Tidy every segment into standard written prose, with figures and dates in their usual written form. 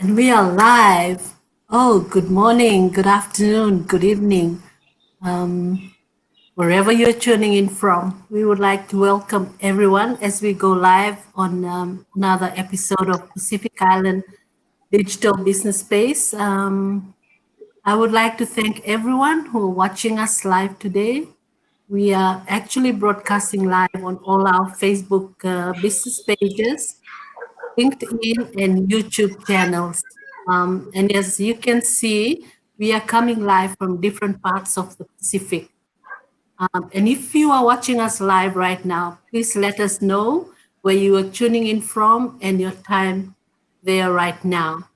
And we are live. Oh, good morning, good afternoon, good evening. Wherever you're tuning in from, we would like to welcome everyone as we go live on another episode of Pacific Island Digital Business Space. I would like to thank everyone who are watching us live today. We are actually broadcasting live on all our Facebook business pages, LinkedIn, and YouTube channels. And as you can see, we are coming live from different parts of the Pacific. And if you are watching us live right now, please let us know where you are tuning in from and your time there right now.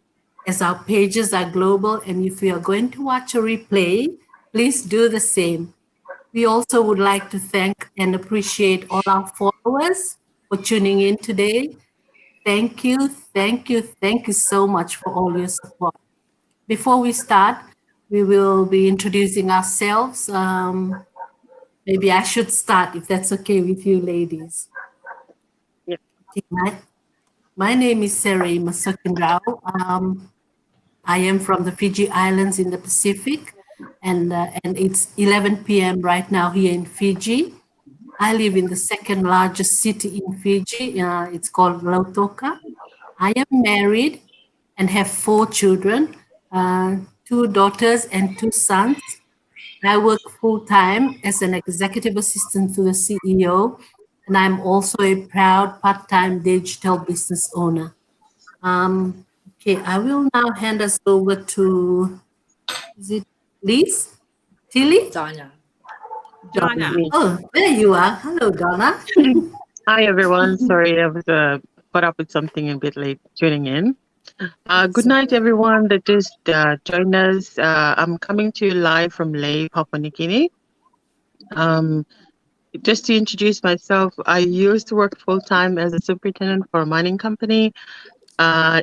As our pages are global, and if you are going to watch a replay, please do the same. We also would like to thank and appreciate all our followers for tuning in today. Thank you, thank you, thank you so much for all your support. Before we start, we will be introducing ourselves. Maybe I should start if that's okay with you, ladies. Yeah. Okay, my name is 𝐏𝐚𝐜𝐢𝐟𝐢𝐜. I am from the Fiji Islands in the Pacific, and it's 11 p.m. right now here in Fiji. I live in the second largest city in Fiji. It's called Lautoka. I am married and have 4 children, 2 daughters and 2 sons. I work full-time as an executive assistant to the CEO, and I'm also a proud part-time digital business owner. Okay, I will now hand us over to, is it Liz? Tilly? Donna. Oh, there you are. Hello, Donna. Hi, everyone. Sorry, I was caught up with something a bit late tuning in. Good night, everyone that just joined us. I'm coming to you live from Lae, Papua New Guinea. Just to introduce myself, I used to work full-time as a superintendent for a mining company.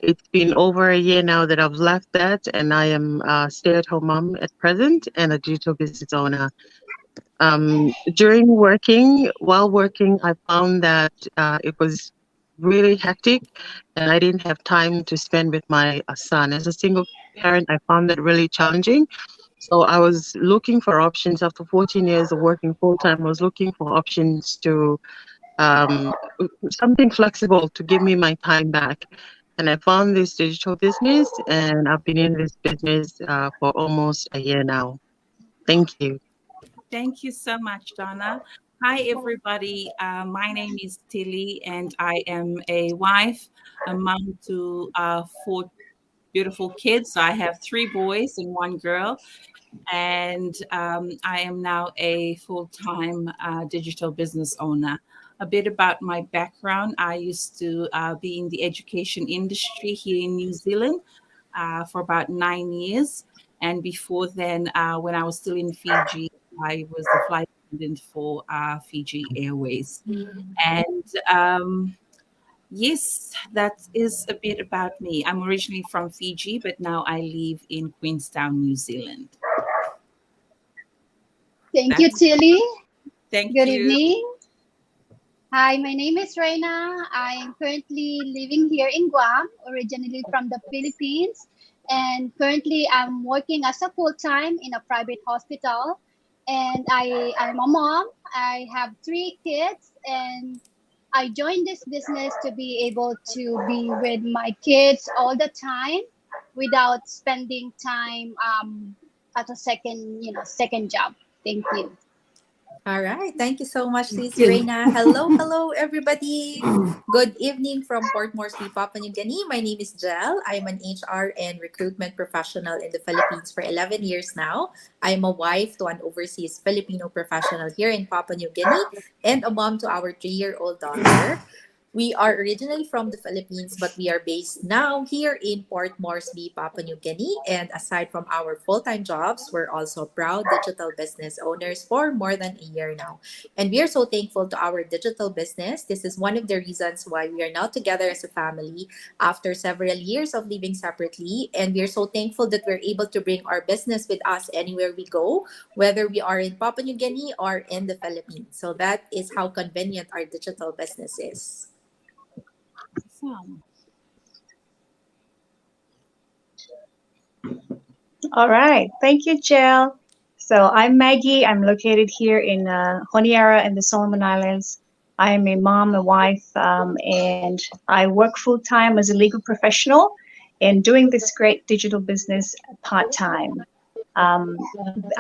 It's been over a year now that I've left that, and I am a stay-at-home mom at present and a digital business owner. While working, I found that it was really hectic and I didn't have time to spend with my son. As a single parent, I found that really challenging. So I was looking for options after 14 years of working full-time. I was looking for options to something flexible to give me my time back. And I found this digital business, and I've been in this business for almost a year now. Thank you. Thank you so much, Donna. Hi, everybody. My name is Tilly, and I am a wife, a mom to 4 beautiful kids. So I have 3 boys and 1 girl. And I am now a full-time digital business owner. A bit about my background. I used to be in the education industry here in New Zealand for about 9 years. And before then, when I was still in Fiji, I was the flight attendant for Fiji Airways. And yes, that is a bit about me. I'm originally from Fiji, but now I live in Queenstown, New Zealand. Thank you, Tilly. Thank Good you. evening. Hi, my name is Reina. I'm currently living here in Guam, originally from the Philippines. And currently I'm working as a full-time in a private hospital. And I'm a mom. I have 3 kids, and I joined this business to be able to be with my kids all the time without spending time at a second job. Thank you. All right. Thank you so much, Sis Reina. Hello, everybody. Good evening from Port Moresby, Papua New Guinea. My name is Jel. I'm an HR and recruitment professional in the Philippines for 11 years now. I'm a wife to an overseas Filipino professional here in Papua New Guinea and a mom to our 3-year-old daughter. We are originally from the Philippines, but we are based now here in Port Moresby, Papua New Guinea. And aside from our full time jobs, we're also proud digital business owners for more than a year now. And we are so thankful to our digital business. This is one of the reasons why we are now together as a family after several years of living separately. And we are so thankful that we're able to bring our business with us anywhere we go, whether we are in Papua New Guinea or in the Philippines. So that is how convenient our digital business is. Awesome. All right. Thank you, Jill. So I'm Maggie. I'm located here in Honiara in the Solomon Islands. I am a mom, a wife, and I work full time as a legal professional and doing this great digital business part time. I'm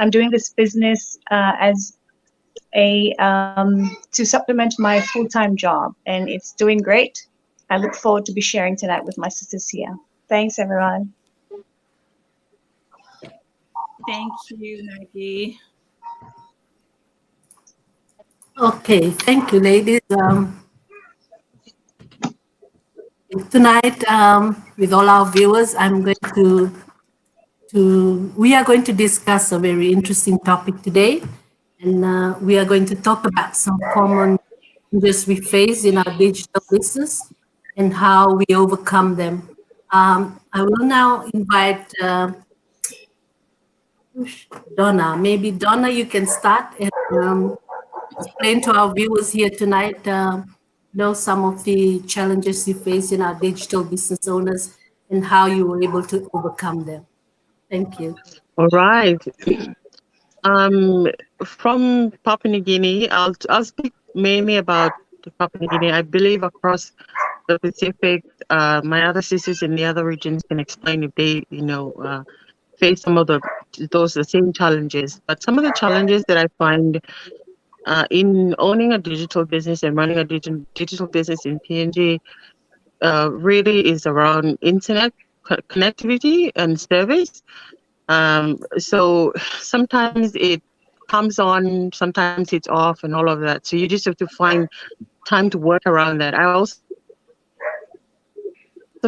doing this business as a to supplement my full time job, and it's doing great. I look forward to be sharing tonight with my sisters here. Thanks, everyone. Thank you, Maggie. Okay, thank you, ladies. Tonight, with all our viewers, we are going to discuss a very interesting topic today, and we are going to talk about some common challenges we face in our digital business and how we overcome them. I will now invite Donna. Maybe Donna, you can start and explain to our viewers here tonight, some of the challenges you face in our digital business owners and how you were able to overcome them. Thank you. All right. From Papua New Guinea, I'll speak mainly about Papua New Guinea. I believe across the Pacific, my other sisters in the other regions can explain if they, face some of the same challenges. But some of the challenges that I find in owning a digital business and running a digital business in PNG really is around internet connectivity and service. So sometimes it comes on, sometimes it's off, and all of that. So you just have to find time to work around that. I also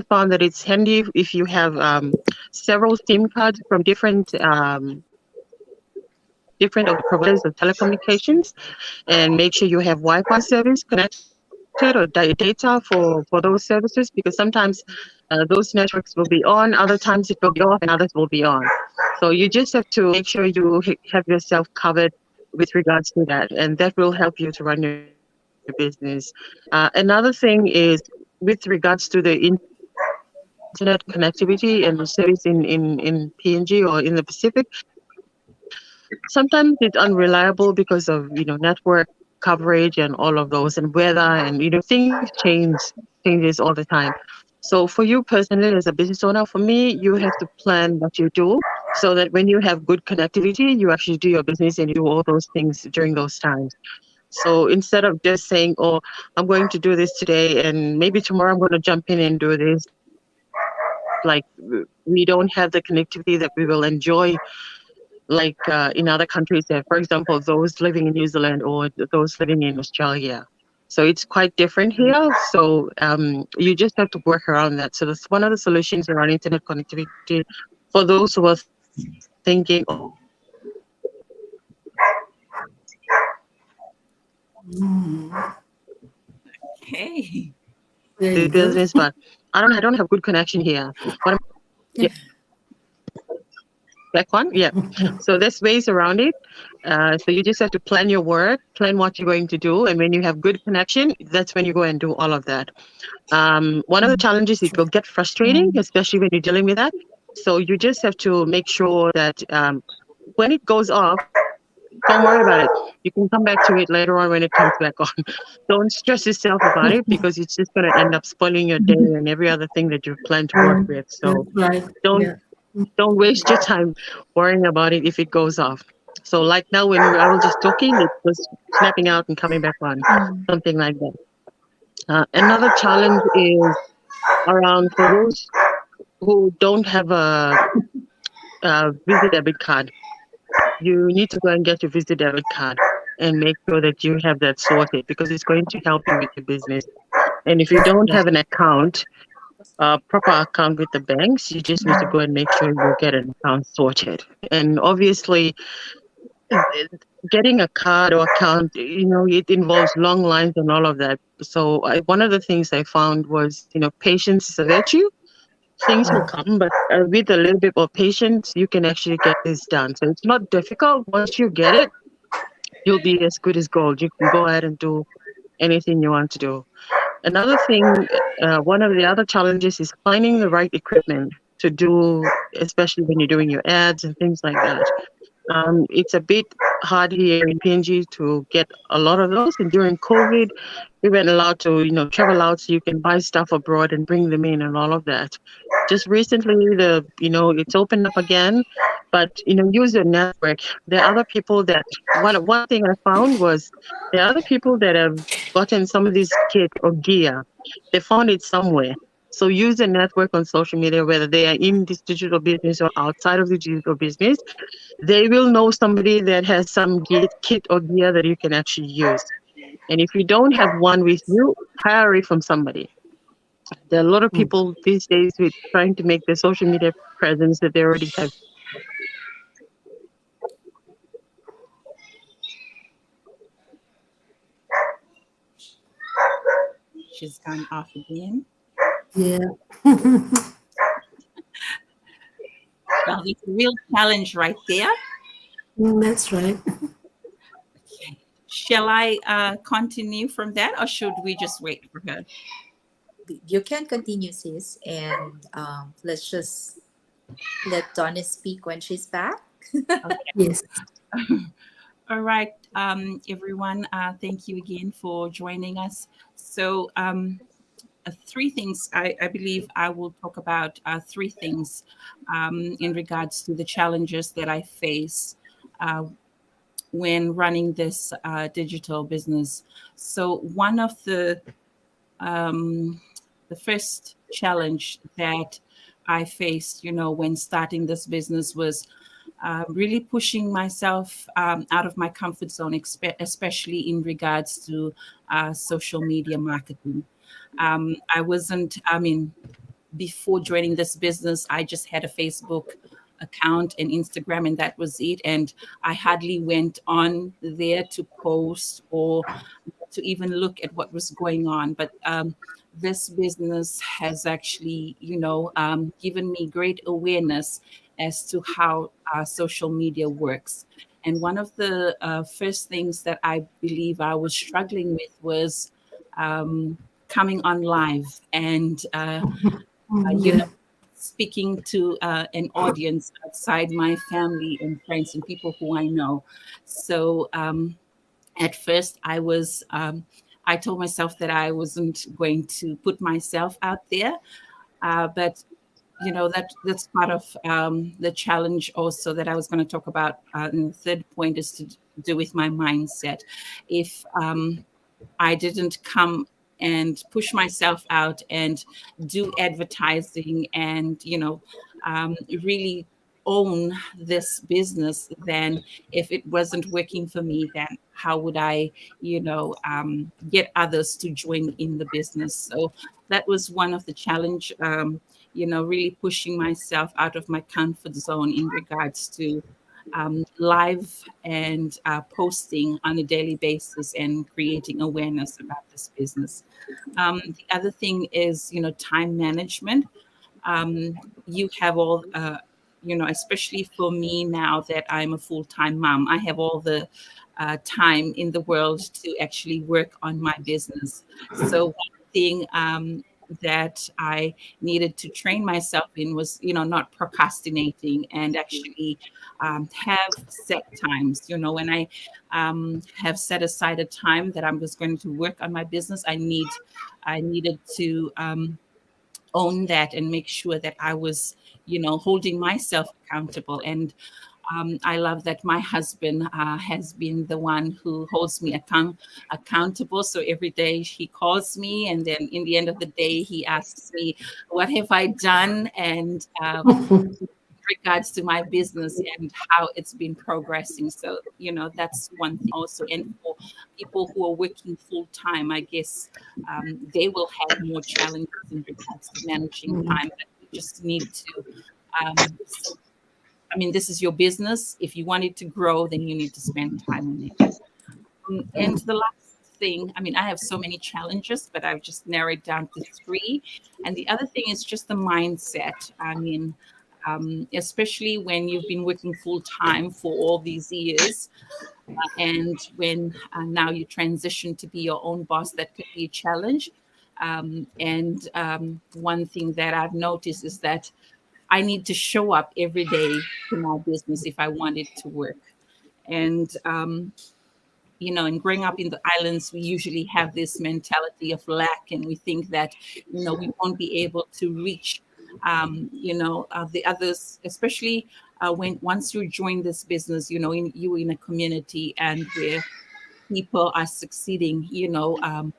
found that it's handy if you have several SIM cards from different providers of telecommunications, and make sure you have Wi-Fi service connected or data for those services, because sometimes those networks will be on, other times it will be off, and others will be on. So you just have to make sure you have yourself covered with regards to that, and that will help you to run your business. Another thing is with regards to the internet connectivity and the service in PNG or in the Pacific. Sometimes it's unreliable because of network coverage and all of those, and weather, and things changes all the time. So for you personally as a business owner, for me, you have to plan what you do so that when you have good connectivity, you actually do your business and you do all those things during those times. So instead of just saying, oh, I'm going to do this today and maybe tomorrow I'm going to jump in and do this, like we don't have the connectivity that we will enjoy like in other countries, for example, those living in New Zealand or those living in Australia. So it's quite different here. So you just have to work around that. So that's one of the solutions around internet connectivity for those who are thinking, Okay. the business, but I don't have good connection here. Yeah. Back one, yeah. So there's ways around it. So you just have to plan your work, plan what you're going to do, and when you have good connection, that's when you go and do all of that. One of the challenges, it will get frustrating, especially when you're dealing with that. So you just have to make sure that when it goes off, don't worry about it. You can come back to it later on when it comes back on. Don't stress yourself about it, because it's just going to end up spoiling your day and every other thing that you've planned to work with. So don't waste your time worrying about it if it goes off. So like now when I was just talking, it was snapping out and coming back on, something like that. Another challenge is around for those who don't have a Visa debit card. You need to go and get your Visa debit card and make sure that you have that sorted, because it's going to help you with your business. And if you don't have an account, a proper account with the banks, you just need to go and make sure you get an account sorted. And obviously, getting a card or account, it involves long lines and all of that. So one of the things I found was, patience is a virtue. Things will come, but with a little bit more patience, you can actually get this done. So it's not difficult. Once you get it, you'll be as good as gold. You can go ahead and do anything you want to do. Another thing, one of the other challenges is finding the right equipment to do, especially when you're doing your ads and things like that. It's a bit hard here in PNG to get a lot of those. And during COVID, we weren't allowed to, travel out, so you can buy stuff abroad and bring them in and all of that. Just recently, it's opened up again, but use your network. There are other people that one thing I found was there are other people that have gotten some of this kit or gear. They found it somewhere. So use the network on social media, whether they are in this digital business or outside of the digital business. They will know somebody that has some kit or gear that you can actually use. And if you don't have one with you, hire it from somebody. There are a lot of people these days with trying to make the social media presence that they already have. She's gone off again. Yeah. Well, it's a real challenge right there. That's right. Okay. Shall I continue from that, or should we just wait for her? You can continue, sis, and let's just let Donna speak when she's back. Okay. Yes. All right, everyone. Thank you again for joining us. So, three things. I believe I will talk about three things in regards to the challenges that I face when running this digital business. So, one of the first challenge that I faced, when starting this business was really pushing myself out of my comfort zone, especially in regards to social media marketing. Before joining this business, I just had a Facebook account and Instagram, and that was it. And I hardly went on there to post or to even look at what was going on. But this business has actually, given me great awareness as to how social media works. And one of the first things that I believe I was struggling with was coming on live and, speaking to an audience outside my family and friends and people who I know. So at first I told myself that I wasn't going to put myself out there, but that's part of the challenge also that I was going to talk about. And the third point is to do with my mindset. If I didn't come and push myself out and do advertising and, really own this business, then if it wasn't working for me, then how would I, get others to join in the business? So that was one of the challenge, really pushing myself out of my comfort zone in regards to live and posting on a daily basis and creating awareness about this business. The other thing is, time management. You have all, especially for me now that I'm a full-time mom, I have all the time in the world to actually work on my business. So one thing that I needed to train myself in was, not procrastinating and actually have set times. When I have set aside a time that I'm just going to work on my business, I needed to own that and make sure that I was, holding myself accountable. And I love that my husband has been the one who holds me accountable. So every day he calls me, and then in the end of the day, he asks me, what have I done? And regards to my business and how it's been progressing. So, that's one thing also. And for people who are working full time, I guess they will have more challenges in regards to managing time. But you just need to, this is your business. If you want it to grow, then you need to spend time on it. And the last thing, I have so many challenges, but I've just narrowed down to 3. And the other thing is just the mindset. Especially when you've been working full time for all these years, and when now you transition to be your own boss, that could be a challenge. One thing that I've noticed is that I need to show up every day to my business if I want it to work. And and growing up in the islands, we usually have this mentality of lack, and we think that, we won't be able to reach, the others, especially once you join this business, you're in a community and where people are succeeding, doing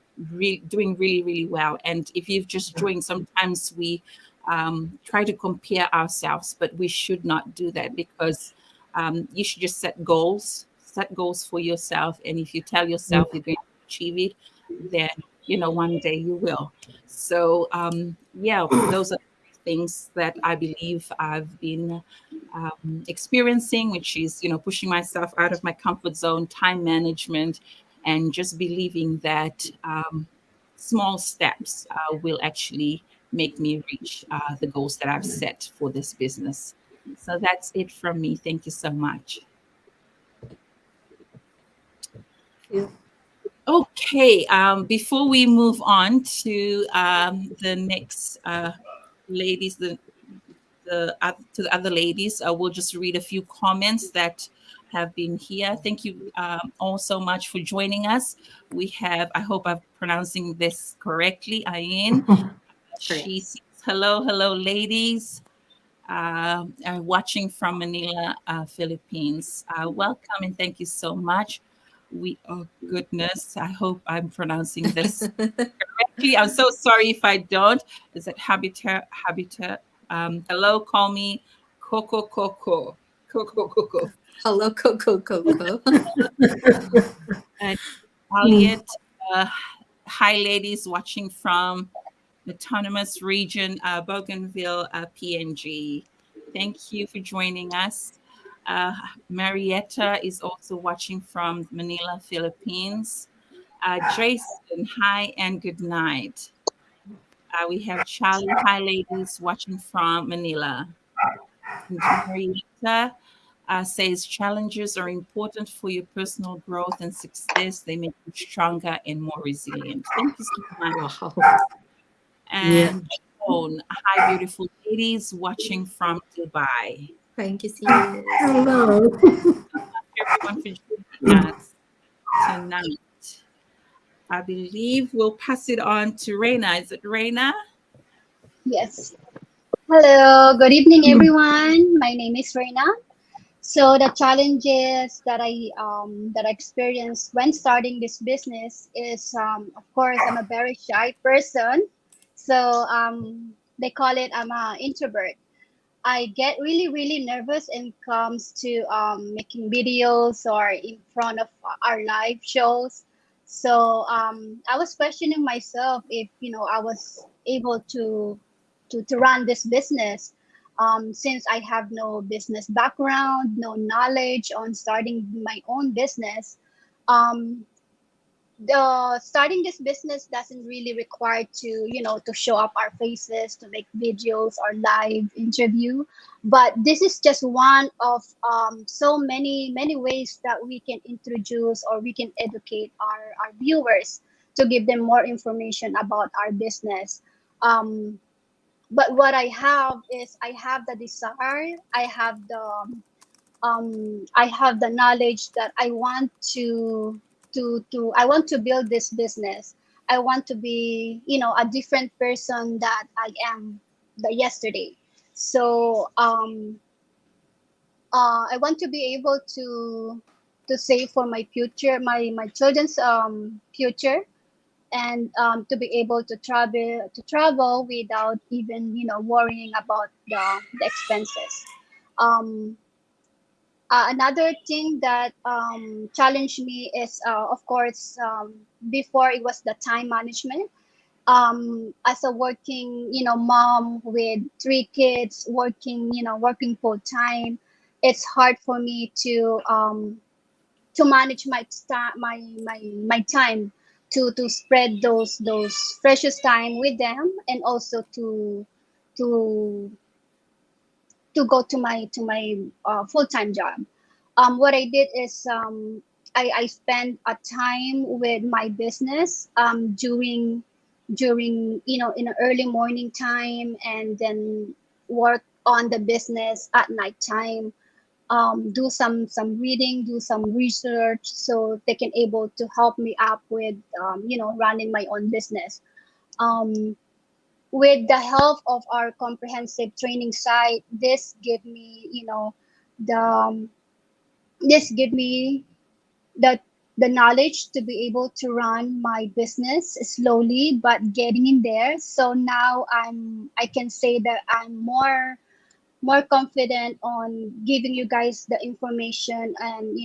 really, really well. And if you've just joined, sometimes we try to compare ourselves, but we should not do that, because you should just set goals for yourself. And if you tell yourself you're going to achieve it, then, one day you will. So, those are things that I believe I've been experiencing, which is, pushing myself out of my comfort zone, time management, and just believing that small steps will actually make me reach the goals that I've set for this business. So that's it from me. Thank you so much. Okay, before we move on to the next ladies, to the other ladies, we'll just read a few comments that have been here. Thank you all so much for joining us. We have, I hope I'm pronouncing this correctly, Ayin. She says, hello, ladies. Watching from Manila, Philippines. Welcome and thank you so much. Oh goodness, I hope I'm pronouncing this correctly. I'm so sorry if I don't. Is it habitat? Hello, call me Coco. Hello, Coco. And Elliot, hi ladies, watching from autonomous region, Bougainville, PNG. Thank you for joining us. Marietta is also watching from Manila, Philippines. Jason, hi and good night. We have Charlie, hi ladies, watching from Manila. And Marietta says challenges are important for your personal growth and success. They make you stronger and more resilient. Thank you so much. Wow. And Joan, hi beautiful ladies, watching from Dubai. Thank you, sis. Hello. Everyone for joining us tonight. I believe we'll pass it on to Reina. Is it Reina? Yes. Hello. Good evening, everyone. My name is Reina. So the challenges that I experienced when starting this business is, of course, I'm a very shy person. So they call it I'm an introvert. I get really, really nervous when it comes to making videos or in front of our live shows. So I was questioning myself if I was able to run this business, since I have no business background, no knowledge on starting my own business. Um, the starting this business doesn't really require to show up our faces to make videos or live interview, but this is just one of so many ways that we can introduce or we can educate our viewers to give them more information about our business. But what I have is I have the desire, I have the knowledge that I want to build this business. I want to be, a different person that I am the yesterday. So I want to be able to save for my future, my children's future, and to be able to travel without even worrying about the expenses. Um, Another thing that challenged me is, of course, before it was the time management. As a working, mom with three kids, working full time, it's hard for me to manage my time to spread those precious time with them, and also to go to my full-time job. What I did is, I spent a time with my business, during in the early morning time, and then work on the business at night time. Do some reading, do some research, so they can able to help me up with, running my own business. Um, with the help of our comprehensive training site, the this give me the the knowledge to be able to run my business slowly but getting in there. So now I can say that I'm more confident on giving you guys the information, and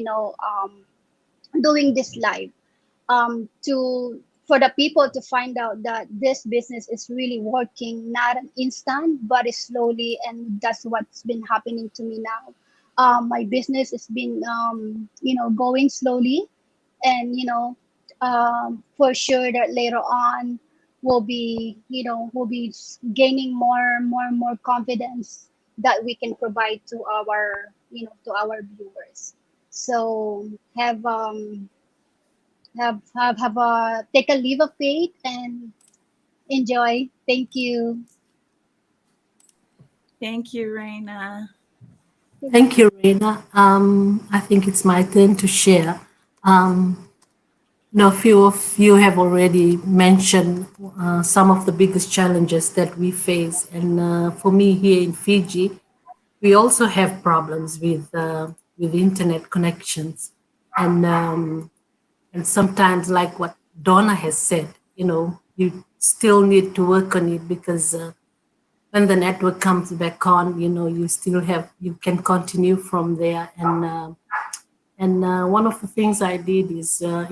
doing this live, to for the people to find out that this business is really working, not an instant, but it's slowly, and that's what's been happening to me now. My business has been, going slowly, and for sure that later on we'll be gaining more confidence that we can provide to our viewers. So have a take a leave of faith and enjoy. Thank you. Thank you, Reina. Thank you, Reina. I think it's my turn to share. A few of you have already mentioned some of the biggest challenges that we face. And for me here in Fiji, we also have problems with internet connections. And sometimes, like what Donna has said, you still need to work on it, because when the network comes back on, you can continue from there. And one of the things I did is, I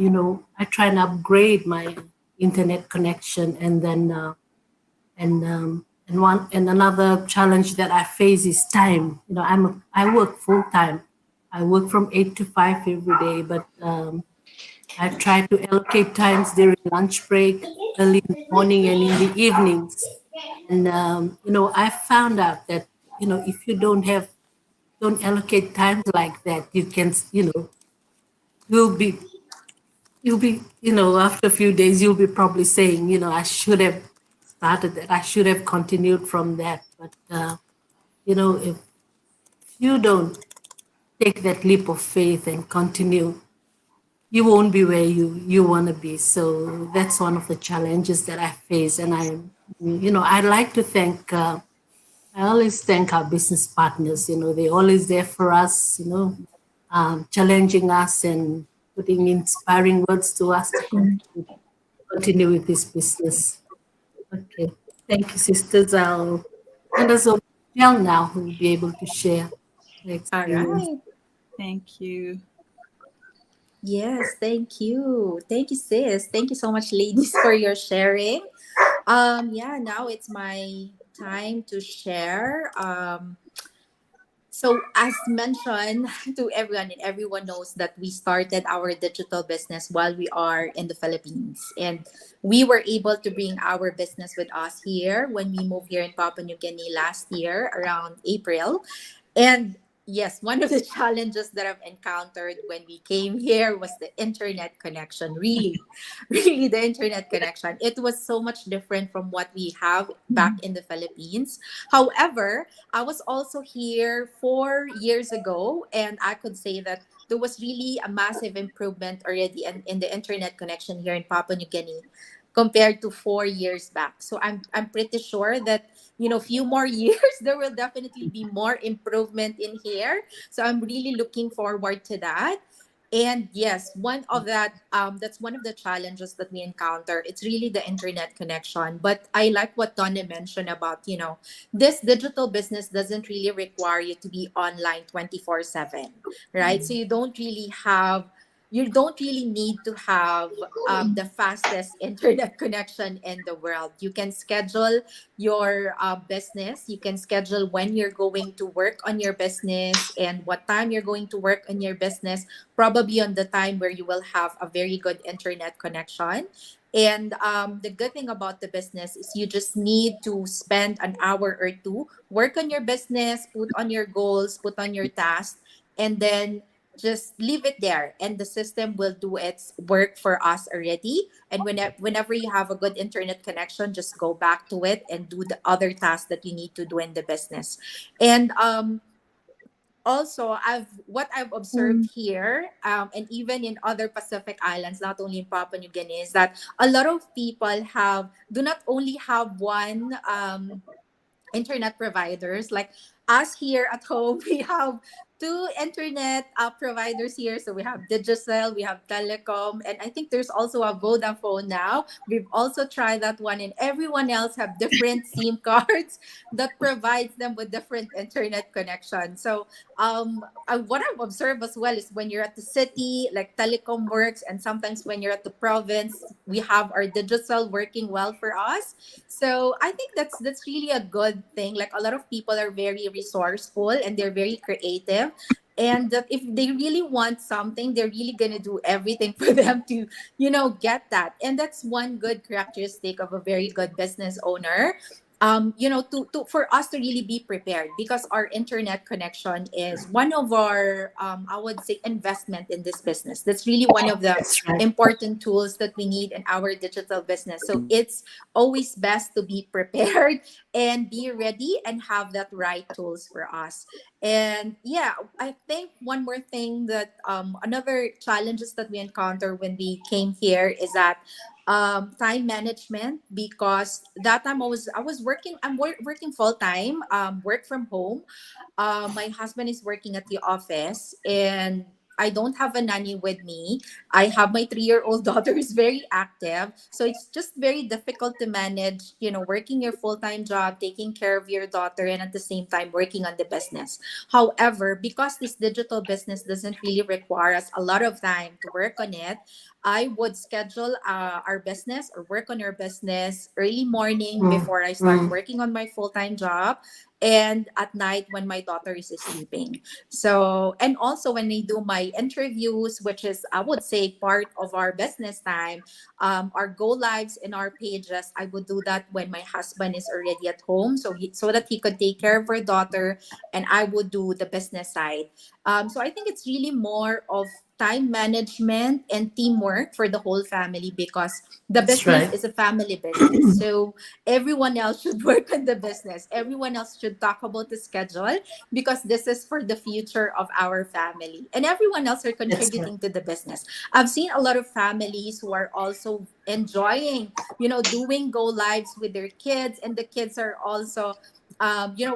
try and upgrade my internet connection, and then and another challenge that I face is time. I work full time. I work from 8 to 5 every day, but I try to allocate times during lunch break, early in the morning, and in the evenings. And I found out that if you don't allocate times like that, you can you'll be after a few days, you'll be probably saying, I should have started that. I should have continued from that. But, if you don't take that leap of faith and continue, you won't be where you want to be. So that's one of the challenges that I face. And I'd like to thank, I always thank our business partners. They're always there for us, challenging us and putting inspiring words to us to continue with this business. Okay. Thank you, sisters. I'll hand us over to Jill now, who will be able to share the All experience. right. Thank you. Yes, thank you. Thank you, sis. Thank you so much, ladies, for your sharing. Yeah, now it's my time to share. So as mentioned to everyone, and everyone knows that we started our digital business while we are in the Philippines. And we were able to bring our business with us here when we moved here in Papua New Guinea last year around April. And yes, one of the challenges that I've encountered when we came here was the internet connection. Really, really, the internet connection. It was so much different from what we have back in the Philippines. However, I was also here 4 years ago, and I could say that there was really a massive improvement already in the internet connection here in Papua New Guinea compared to 4 years back. So I'm pretty sure that few more years there will definitely be more improvement in here. So I'm really looking forward to that. And yes, one of that's one of the challenges that we encounter. It's really the internet connection. But I like what Donna mentioned about, this digital business doesn't really require you to be online 24/7, right? So you don't really need to have the fastest internet connection in the world. You can schedule your business. You can schedule when you're going to work on your business and what time you're going to work on your business, probably on the time where you will have a very good internet connection. And the good thing about the business is you just need to spend an hour or two, work on your business, put on your goals, put on your tasks, and then just leave it there. And the system will do its work for us already. And whenever you have a good internet connection, just go back to it and do the other tasks that you need to do in the business. And also I've observed here, and even in other Pacific islands, not only in Papua New Guinea, is that a lot of people do not only have one internet providers. Like us here at home, we have two internet providers here. So we have Digicel, we have Telecom, and I think there's also a Vodafone now. We've also tried that one, and everyone else have different SIM cards that provides them with different internet connections. So what I've observed as well is when you're at the city, like Telecom works, and sometimes when you're at the province, we have our Digicel working well for us. So I think that's really a good thing. Like a lot of people are very resourceful and they're very creative. And that if they really want something, they're really gonna do everything for them to, get that. And that's one good characteristic of a very good business owner. For us to really be prepared, because our internet connection is one of our I would say investment in this business. That's really one of the That's right. important tools that we need in our digital business. So it's always best to be prepared and be ready and have that right tools for us. And yeah, I think one more thing that another challenges that we encounter when we came here is that time management, because that time I was working. Working full time, work from home. My husband is working at the office, and I don't have a nanny with me. I have my 3-year-old daughter who's very active. So it's just very difficult to manage, working your full time job, taking care of your daughter, and at the same time working on the business. However, because this digital business doesn't really require us a lot of time to work on it, I would schedule our business or work on our business early morning before I start working on my full time job, and at night when my daughter is sleeping. So, and also when I do my interviews, which is, I would say, part of our business time, our go lives in our pages, I would do that when my husband is already at home, so that he could take care of our daughter, and I would do the business side. So I think it's really more of time management and teamwork for the whole family, because the That's business right. is a family business. So everyone else should work on the business. Everyone else should talk about the schedule, because this is for the future of our family. And everyone else are That's right. contributing to the business. I've seen a lot of families who are also enjoying, doing go lives with their kids, and the kids are also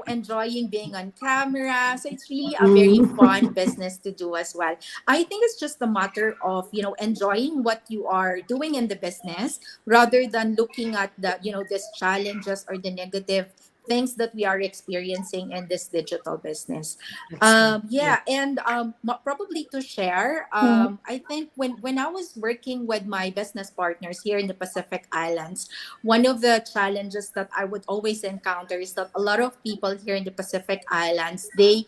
enjoying being on camera. So it's really a very fun business to do as well. I think it's just a matter of, enjoying what you are doing in the business, rather than looking at these challenges or the negative things that we are experiencing in this digital business. That's right. Yeah. Yeah, and probably to share, I think when I was working with my business partners here in the Pacific Islands, one of the challenges that I would always encounter is that a lot of people here in the Pacific Islands, they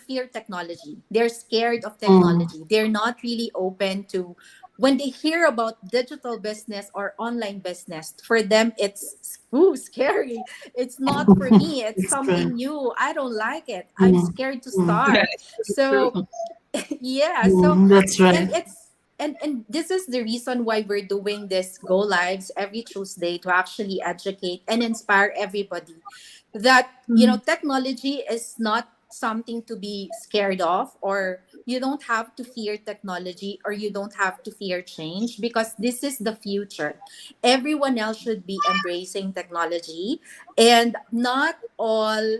fear technology. They're scared of technology. They're not really open to, when they hear about digital business or online business, for them it's scary. It's not for me. It's That's right. something new. I don't like it. I'm scared to start. Yes, so So true. yeah, so That's and right. it's and this is the reason why we're doing this go lives every Tuesday, to actually educate and inspire everybody that technology is not something to be scared of, or you don't have to fear technology, or you don't have to fear change, because this is the future. Everyone else should be embracing technology, and not all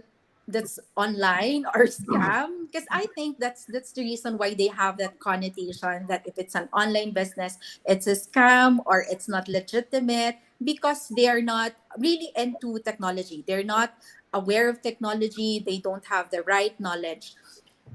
that's online or scam, because I think that's the reason why they have that connotation that if it's an online business, it's a scam or it's not legitimate, because they are not really into technology. They're not aware of technology. They don't have the right knowledge.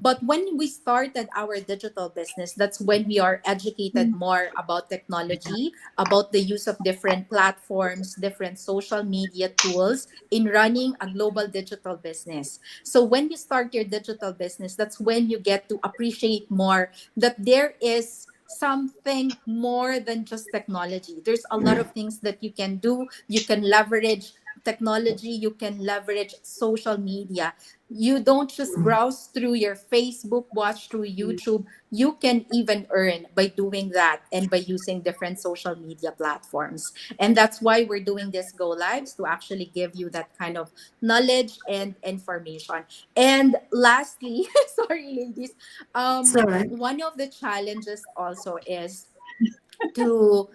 But when we started our digital business, that's when we are educated more about technology, about the use of different platforms, different social media tools in running a global digital business. So when you start your digital business, that's when you get to appreciate more that there is something more than just technology. There's a lot of things that you can do. You can leverage technology, you can leverage social media. You don't just browse through your Facebook, watch through YouTube. You can even earn by doing that and by using different social media platforms. And that's why we're doing this Go Lives, to actually give you that kind of knowledge and information. And lastly, sorry, ladies, Sorry. one of the challenges also is to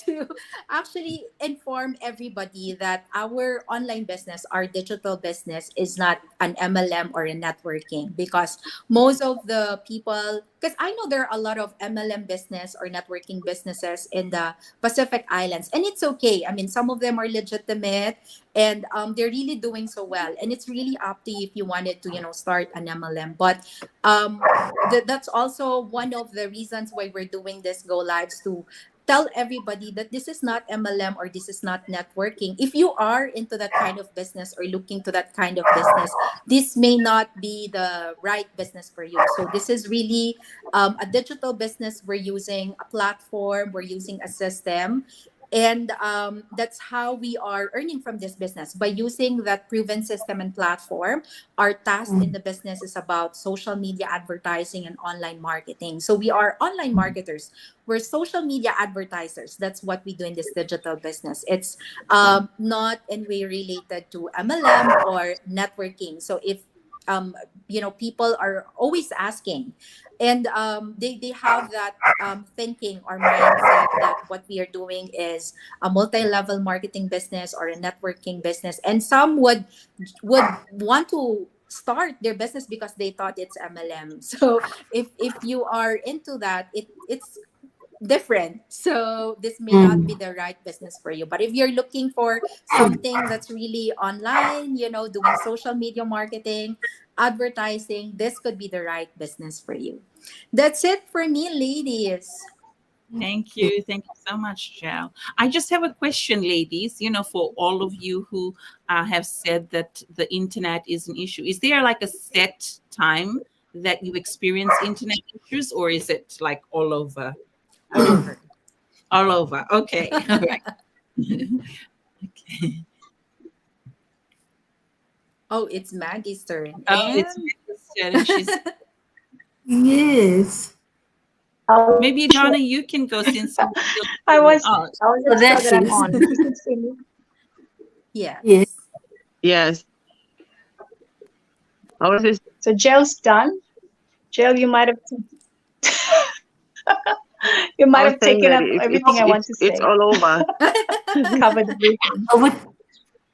to actually inform everybody that our online business, our digital business, is not an MLM or a networking, because most of the people, because I know there are a lot of MLM business or networking businesses in the Pacific Islands, and it's okay. I mean, some of them are legitimate, and they're really doing so well, and it's really up to you if you wanted to, start an MLM. But that's also one of the reasons why we're doing this Go Lives, to tell everybody that this is not MLM or this is not networking. If you are into that kind of business or looking to that kind of business, this may not be the right business for you. So this is really a digital business. We're using a platform, we're using a system. And that's how we are earning from this business, by using that proven system and platform. Our task in the business is about social media advertising and online marketing. So we are online marketers. We're social media advertisers. That's what we do in this digital business. It's not in way related to MLM or networking. So if people are always asking, and they have that thinking or mindset that what we are doing is a multi-level marketing business or a networking business, and some would want to start their business because they thought it's MLM. So if you are into that, it's different. So this may not be the right business for you. But if you're looking for something that's really online, doing social media marketing, advertising, this could be the right business for you. That's it for me, ladies. Thank you. Thank you so much, Jel. I just have a question, ladies. For all of you who have said that the internet is an issue, is there like a set time that you experience internet issues, or is it like all over? All over. All over. Okay. All right. Okay. Oh, it's Maggie's turn. Oh, it's And Maggie's turn. She's Yes. maybe Donna, you can go since I was oh, I was So just there sure that she I'm is. on. You can see me. yes. Yes. Yes. I was just, So Jel's done. Jel, you might have you might I was have saying taken that up everything I want to it's say. all over. Covered everything.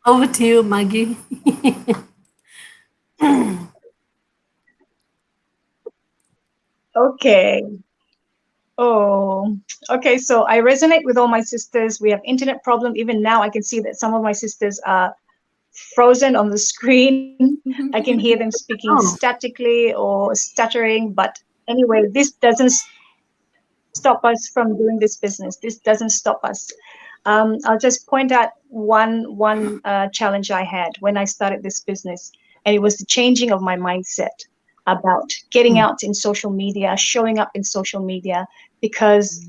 Over to you, Maggie. Okay. Oh, okay. So I resonate with all my sisters. We have internet problem. Even now, I can see that some of my sisters are frozen on the screen. I can hear them speaking Oh. statically or stuttering. But anyway, this doesn't stop us from doing this business. This doesn't stop us. I'll just point out one challenge I had when I started this business, and it was the changing of my mindset about getting out in social media, showing up in social media, because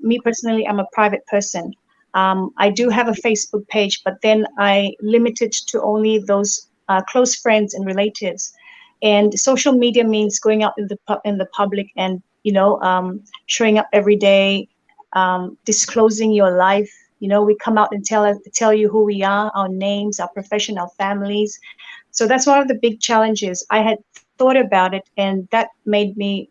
me personally, I'm a private person. I do have a Facebook page, but then I limit it to only those close friends and relatives. And social media means going out in the public and showing up every day, disclosing your life. We come out and tell you who we are, our names, our profession, our families. So that's one of the big challenges. I had thought about it, and that made me.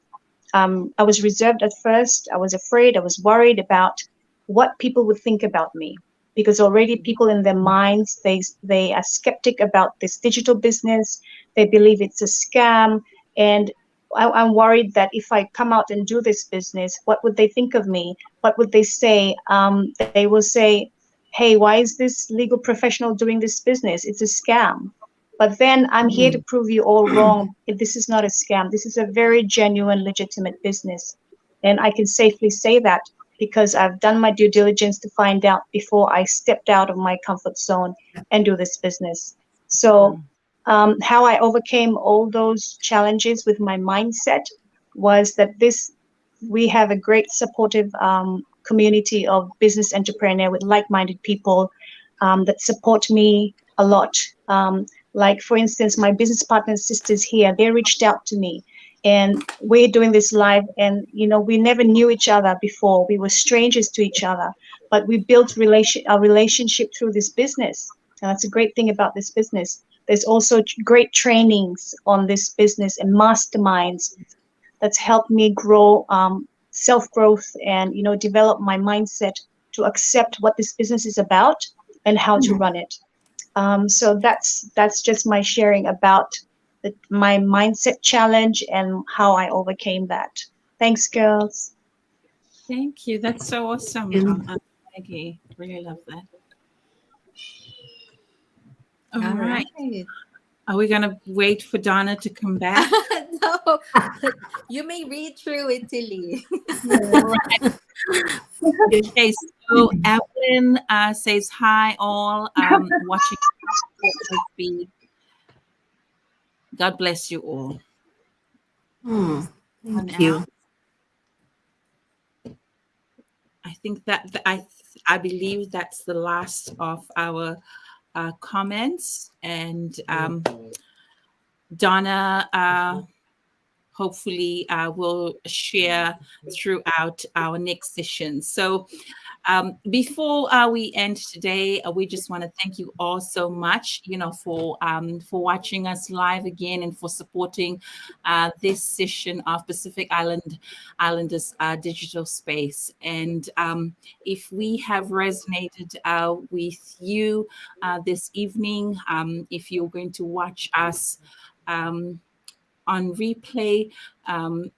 I was reserved at first. I was afraid. I was worried about what people would think about me, because already people in their minds, they are skeptic about this digital business. They believe it's a scam. And I'm worried that if I come out and do this business, what would they think of me? What would they say? They will say, hey, why is this legal professional doing this business? It's a scam. But then I'm here to prove you all wrong. This is not a scam. This is a very genuine, legitimate business. And I can safely say that because I've done my due diligence to find out before I stepped out of my comfort zone and do this business. So how I overcame all those challenges with my mindset was that we have a great supportive community of business entrepreneur with like-minded people that support me a lot. Like, for instance, my business partner sisters here, they reached out to me and we're doing this live, and we never knew each other before. We were strangers to each other, but we built a relationship through this business. And that's a great thing about this business. There's also great trainings on this business and masterminds that's helped me grow, self-growth, and develop my mindset to accept what this business is about and how to run it. So that's just my sharing about my mindset challenge and how I overcame that. Thanks, girls. Thank you. That's so awesome, Maggie. Really love that. All right. Are we going to wait for Donna to come back? No, you may read through it, Tilly. Right. Okay, so Evelyn says hi all watching. God bless you all. Thank you. I think that I believe that's the last of our comments, and Donna hopefully will share throughout our next session. So before we end today, we just want to thank you all so much, for watching us live again and for supporting this session of Pacific Islanders Digital Space. And if we have resonated with you this evening, if you're going to watch us on replay,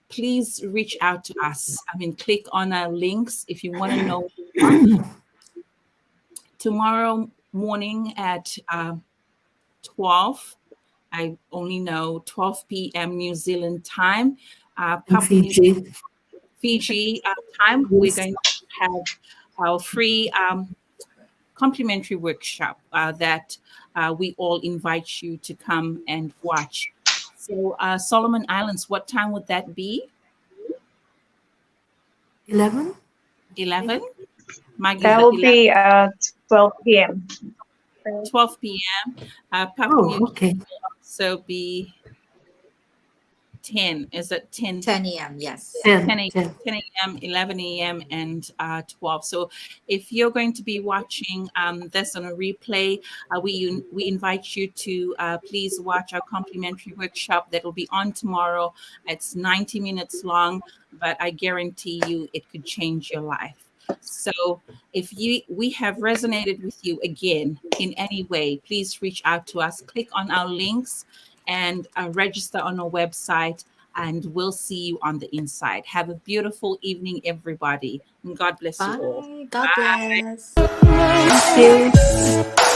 please reach out to us. Click on our links if you want to know more. Tomorrow morning at 12, I only know 12 p.m. New Zealand time, Fiji time, we're going to have our free complimentary workshop that we all invite you to come and watch. So Solomon Islands, what time would that be? 11? 11? That will be 12 p.m. 12 p.m. Okay. Will also be 10. Is it 10? 10 a.m. Yes. 10 a.m., 11 a.m., and 12. So if you're going to be watching this on a replay, we invite you to please watch our complimentary workshop that will be on tomorrow. It's 90 minutes long, but I guarantee you it could change your life. So if we have resonated with you again in any way, please reach out to us. Click on our links and register on our website, and we'll see you on the inside. Have a beautiful evening, everybody. And God bless you all. God bless. Thank you.